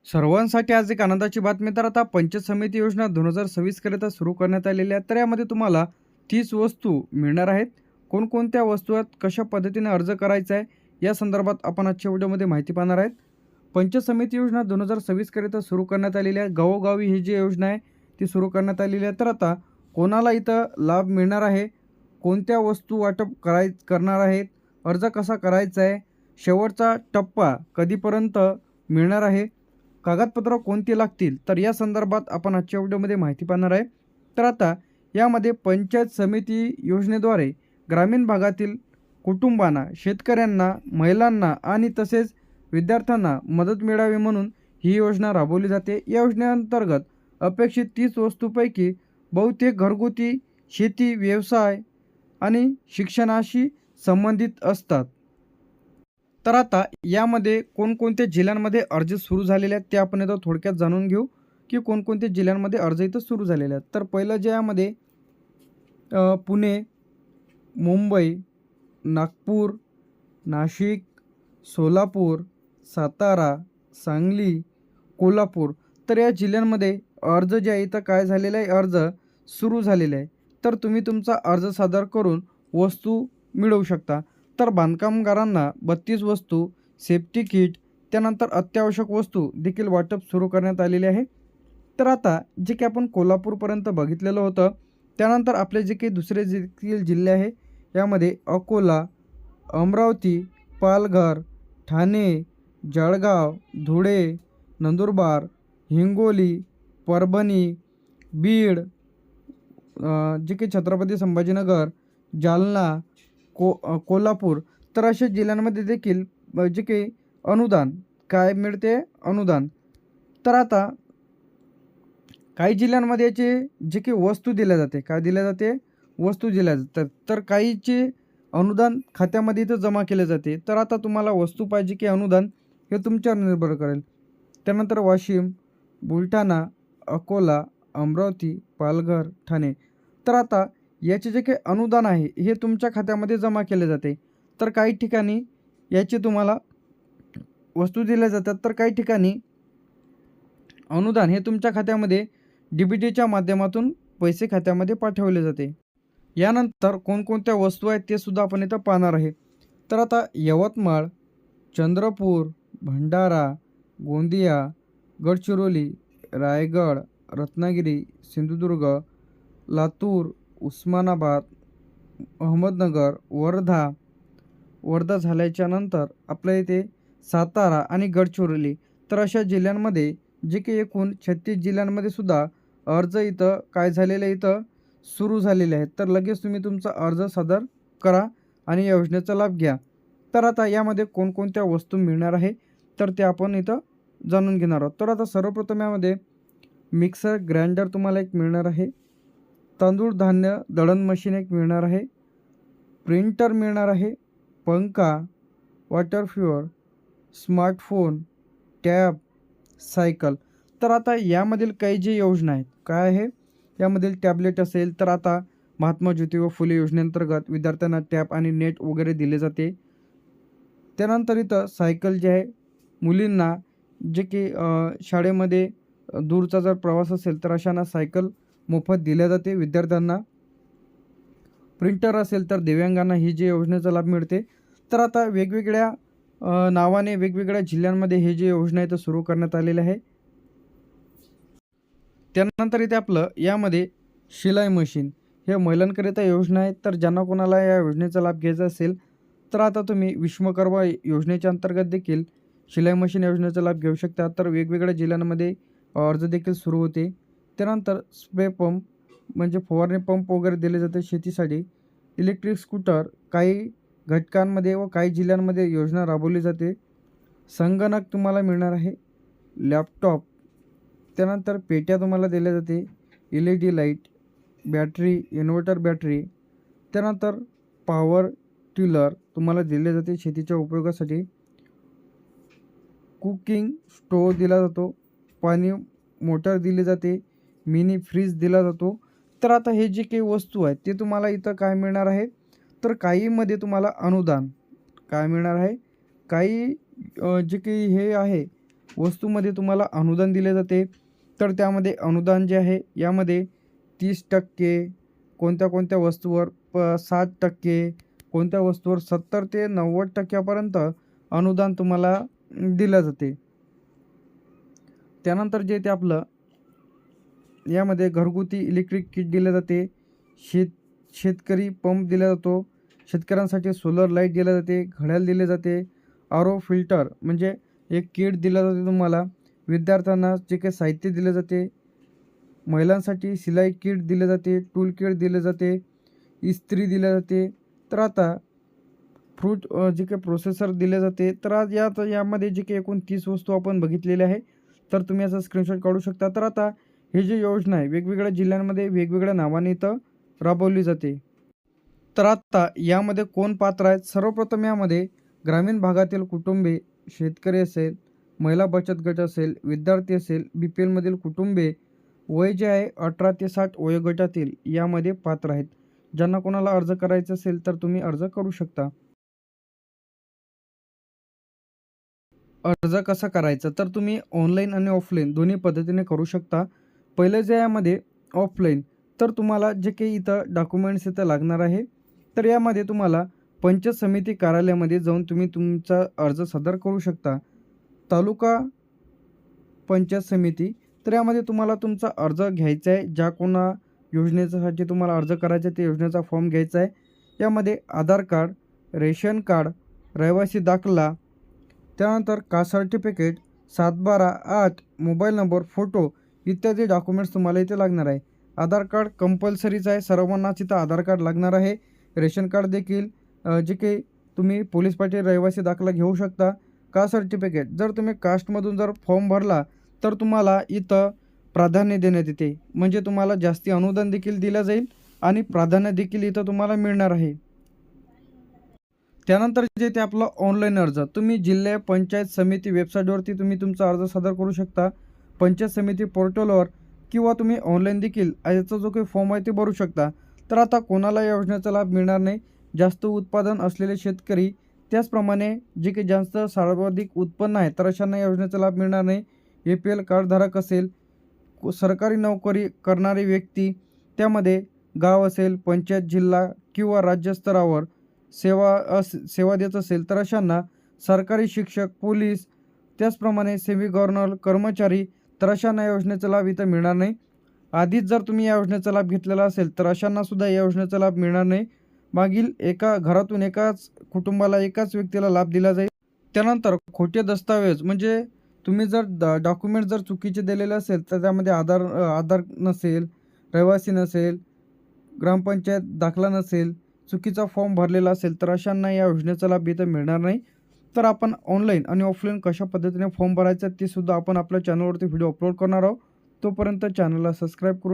सर्वांसाठी आज एक आनंदाची बातमी. तर आता पंचायत समिती योजना 2026 करिता सुरू करण्यात आलेली आहे. तर यामध्ये तुम्हाला 30 वस्तू मिळणार आहेत. कोणकोणत्या वस्तू आहेत, कशा पद्धतीने अर्ज करायचा आहे, या संदर्भात आपण आजच्या व्हिडिओमध्ये माहिती पाहणार आहेत. पंचायत समिती योजना 2026 करिता सुरू करण्यात आलेली आहे. गावोगावी ही जी योजना आहे ती सुरू करण्यात आलेली आहे. तर आता कोणाला इथं लाभ मिळणार आहे, कोणत्या वस्तू वाटप करणार आहेत, अर्ज कसा करायचा आहे, शेवटचा टप्पा कधीपर्यंत मिळणार आहे, कागदपत्र कोणती लागतील, तर या संदर्भात आपण आजच्या व्हिडिओमध्ये माहिती पाहणार आहे. तर आता यामध्ये पंचायत समिती योजनेद्वारे ग्रामीण भागातील कुटुंबांना, शेतकऱ्यांना, महिलांना आणि तसेच विद्यार्थ्यांना मदत मिळावी म्हणून ही योजना राबवली जाते. या योजनेअंतर्गत अपेक्षित 30 वस्तूंपैकी बहुतेक घरगुती, शेती, व्यवसाय आणि शिक्षणाशी संबंधित असतात. तर आता यामध्ये कोणकोणत्या जिल्ह्यांमध्ये अर्ज सुरू झालेले आहेत ते आपण इथं थोडक्यात जाणून घेऊ की कोणकोणत्या जिल्ह्यांमध्ये अर्ज इथं सुरू झालेले आहेत. तर पहिलं जे यामध्ये पुणे, मुंबई, नागपूर, नाशिक, सोलापूर, सातारा, सांगली, कोल्हापूर, तर या जिल्ह्यांमध्ये अर्ज जे आहे इथं काय झालेलं आहे, अर्ज सुरू झालेले आहे. तर तुम्ही तुमचा अर्ज सादर करून वस्तू मिळवू शकता. तर बांधकामगारांना 32 वस्तू, सेफ्टी किट, त्यानंतर अत्यावश्यक वस्तू देखील वाटप सुरू करण्यात आलेले आहे. तर आता जे की आपण कोल्हापूरपर्यंत बघितलेलं होतं, त्यानंतर आपले जे काही दुसरे देखील जिल्हे आहे यामध्ये अकोला, अमरावती, पालघर, ठाणे, जळगाव, धुळे, नंदुरबार, हिंगोली, परभणी, बीड, जे की छत्रपती संभाजीनगर, जालना, कोल्हापूर, तर अशा जिल्ह्यांमध्ये देखील जे काही अनुदान काय मिळते, अनुदान. तर आता काही जिल्ह्यांमध्ये याचे जे काही वस्तू दिल्या जाते, काय दिल्या जाते, वस्तू दिल्या जातात. तर काहीचे अनुदान खात्यामध्ये इथं जमा केले जाते. तर आता तुम्हाला वस्तू पाहिजे की अनुदान हे तुमच्यावर निर्भर करेल. त्यानंतर वाशिम, बुलढाणा, अकोला, अमरावती, पालघर, ठाणे, तर आता याचे जे काही अनुदान आहे हे तुमच्या खात्यामध्ये जमा केले जाते. तर काही ठिकाणी याचे तुम्हाला वस्तू दिल्या जातात, तर काही ठिकाणी अनुदान हे तुमच्या खात्यामध्ये DBTच्या माध्यमातून पैसे खात्यामध्ये पाठवले जाते. यानंतर कोणकोणत्या वस्तू आहेत ते सुद्धा आपण इथं पाहणार आहे. तर आता यवतमाळ, चंद्रपूर, भंडारा, गोंदिया, गडचिरोली, रायगड, रत्नागिरी, सिंधुदुर्ग, लातूर, उस्मानाबाद, अहमदनगर, वर्धा झाल्याच्या नंतर आपल्या इथे सातारा आणि गडचिरोली, तर अशा जिल्ह्यांमध्ये जे की एकूण 36 जिल्ह्यांमध्ये सुद्धा अर्ज इथं काय झालेले इथं सुरू झालेले आहेत. तर लगेच तुम्ही तुमचा अर्ज सादर करा आणि या योजनेचा लाभ घ्या. तर आता यामध्ये कोणकोणत्या वस्तू मिळणार आहे तर ते आपण इथं जाणून घेणार आहोत. तर आता सर्वप्रथम यामध्ये मिक्सर ग्राइंडर तुम्हाला एक मिळणार आहे, तांदूळ धान्य दळण मशीन एक मिळणार आहे, प्रिंटर मिळणार आहे, पंखा, water fewer, smartphone, tab, cycle. तर आता यामधील काही जी योजना आहेत काय आहे, यामधील टॅबलेट असेल तर आता महात्मा ज्योतिबा फुले योजनेअंतर्गत विद्यार्थ्यांना टॅब आणि नेट वगैरे दिले जाते. त्यानंतर इथं सायकल जे आहे मुलींना जे की शाळेमध्ये दूरचा जर प्रवास असेल तर अशांना सायकल मोफत दिल्या जाते विद्यार्थ्यांना. प्रिंटर असेल तर दिव्यांगांना ही जी योजनेचा लाभ मिळते. तर आता वेगवेगळ्या नावाने वेगवेगळ्या जिल्ह्यांमध्ये हे जे योजना आहे तर सुरू करण्यात आलेले आहे. त्यानंतर इथे आपलं यामध्ये शिलाई मशीन हे महिलांकरिता योजना आहे. तर ज्यांना कोणाला या योजनेचा लाभ घ्यायचा असेल तर आता तुम्ही विश्वकर्मा योजनेच्या अंतर्गत देखील शिलाई मशीन योजनेचा लाभ घेऊ शकता. तर वेगवेगळ्या जिल्ह्यांमध्ये अर्ज देखील सुरू होते. त्यानंतर स्प्रे पंप म्हणजे फवारणी पंप वगैरे दिले जाते शेतीसाठी. इलेक्ट्रिक स्कूटर काही घटकांमध्ये व काही जिल्ह्यांमध्ये योजना राबवली जाते. संगणक तुम्हाला मिळणार आहे, लॅपटॉप, त्यानंतर पेट्या तुम्हाला दिल्या जाते, LED light, battery, inverter battery, त्यानंतर पॉवर टिलर तुम्हाला दिले जाते शेतीच्या उपयोगासाठी. कुकिंग स्टोव दिला जातो, पाणी मोटर दिली जाते, मिनी फ्रीज दिला जातो. तर आता हे जे काही वस्तू आहेत ते तुम्हाला इथं काय मिळणार आहे तर काहीमध्ये तुम्हाला अनुदान काय मिळणार आहे, काही जे काही हे आहे वस्तूमध्ये तुम्हाला अनुदान दिले जाते, तर त्यामध्ये अनुदान जे आहे यामध्ये 30% कोणत्या कोणत्या वस्तूवर 60%, कोणत्या वस्तूवर 70 ते 90% अनुदान तुम्हाला दिलं जाते. त्यानंतर जे ते आपलं यामध्ये घरगुती इलेक्ट्रिक किट दिले जाते, शेतकरी पंप दिला जातो, शेतकऱ्यांसाठी सोलर लाईट दिला जाते, घड्याळ दिले जाते, आरो फिल्टर म्हणजे एक किट दिला जाते तुम्हाला, विद्यार्थ्यांना जे काही साहित्य दिले जाते, महिलांसाठी शिलाई किट दिले जाते, टूल किट दिले जाते, इस्त्री दिले जाते. तर आता फ्रूट जे काही प्रोसेसर दिले जाते. तर आज यामध्ये जे काही एकूण 30 वस्तू आपण बघितलेल्या आहे, तर तुम्ही याचा स्क्रीनशॉट काढू शकता. तर आता ही जी योजना आहे वेगवेगळ्या जिल्ह्यांमध्ये वेगवेगळ्या नावाने इथं राबवली जाते. तर आता यामध्ये कोण पात्र आहेत? सर्वप्रथम यामध्ये ग्रामीण भागातील कुटुंबे, शेतकरी असेल, महिला बचत गट असेल, विद्यार्थी असेल, BPLमधील कुटुंबे, वय जे आहे 18 ते 60 वयोगटातील यामध्ये पात्र आहेत. ज्यांना कोणाला अर्ज करायचा असेल तर तुम्ही अर्ज करू शकता. अर्ज कसा करायचा? तर तुम्ही ऑनलाईन आणि ऑफलाईन दोन्ही पद्धतीने करू शकता. पहिलं जे यामध्ये ऑफलाईन, तर तुम्हाला जे काही इथं डॉक्युमेंट्स इथं लागणार आहे, तर यामध्ये तुम्हाला पंचायत समिती कार्यालयामध्ये जाऊन तुम्ही तुमचा अर्ज सादर करू शकता. तालुका पंचायत समिती, तर यामध्ये तुम्हाला तुमचा अर्ज घ्यायचा आहे. ज्या कोणा योजनेसाठी तुम्हाला अर्ज करायचा आहे, त्या योजनेचा फॉर्म घ्यायचा आहे. यामध्ये आधार कार्ड, रेशन कार्ड, रहिवासी दाखला, त्यानंतर caste certificate, 7/12/8, mobile number, photo इत्यादी डॉक्युमेंट्स तुम्हाला इथे लागणार आहे. आधार कार्ड कंपल्सरीच आहे, सर्वांनाच इथं आधार कार्ड लागणार आहे. रेशन कार्ड देखील जे काही तुम्ही पोलीस पाटील रहिवासी दाखला घेऊ शकता. कास्ट सर्टिफिकेट, जर तुम्ही कास्टमधून जर फॉर्म भरला तर तुम्हाला इथं प्राधान्य देण्यात येते, म्हणजे तुम्हाला जास्ती अनुदान देखील दिलं जाईल आणि प्राधान्य देखील इथं तुम्हाला मिळणार आहे. त्यानंतर जे ते आपलं ऑनलाईन अर्ज, तुम्ही जिल्हा पंचायत समिती वेबसाईटवरती तुम्ही तुमचा अर्ज सादर करू शकता, पंचायत समिती पोर्टलवर, किंवा तुम्ही ऑनलाईन देखील याचा जो काही फॉर्म आहे ते भरू शकता. तर आता कोणाला या योजनेचा लाभ मिळणार नाही? जास्त उत्पादन असलेले शेतकरी, त्याचप्रमाणे जे काही जास्त सर्वाधिक उत्पन्न आहे तर अशांना या योजनेचा लाभ मिळणार नाही. APL कार्डधारक असेल, सरकारी नोकरी करणारी व्यक्ती, त्यामध्ये गाव असेल, पंचायत, जिल्हा किंवा राज्य स्तरावर सेवा देत असेल तर अशांना, सरकारी शिक्षक, पोलीस, त्याचप्रमाणे सेमी गव्हर्नर कर्मचारी, तर अशांना या योजनेचा लाभ इथं मिळणार नाही. आधीच जर तुम्ही या योजनेचा लाभ घेतलेला असेल तर अशांनासुद्धा या योजनेचा लाभ मिळणार नाही. मागील एका घरातून एकाच कुटुंबाला, एकाच व्यक्तीला लाभ दिला जाईल. त्यानंतर खोटे दस्तावेज, म्हणजे तुम्ही जर डॉक्युमेंट जर चुकीचे दिलेले असेल तर त्यामध्ये आधार नसेल, रहिवासी नसेल, ग्रामपंचायत दाखला नसेल, चुकीचा फॉर्म भरलेला असेल तर अशांना या योजनेचा लाभ इथं मिळणार नाही. तर आपण ऑनलाईन आणि ऑफलाईन कशा पद्धतीने फॉर्म भरायचा ते सुद्धा आपण आपल्या चॅनलवरती व्हिडिओ अपलोड करणार आहोत. तोपर्यंत चॅनलला सबस्क्राईब करू.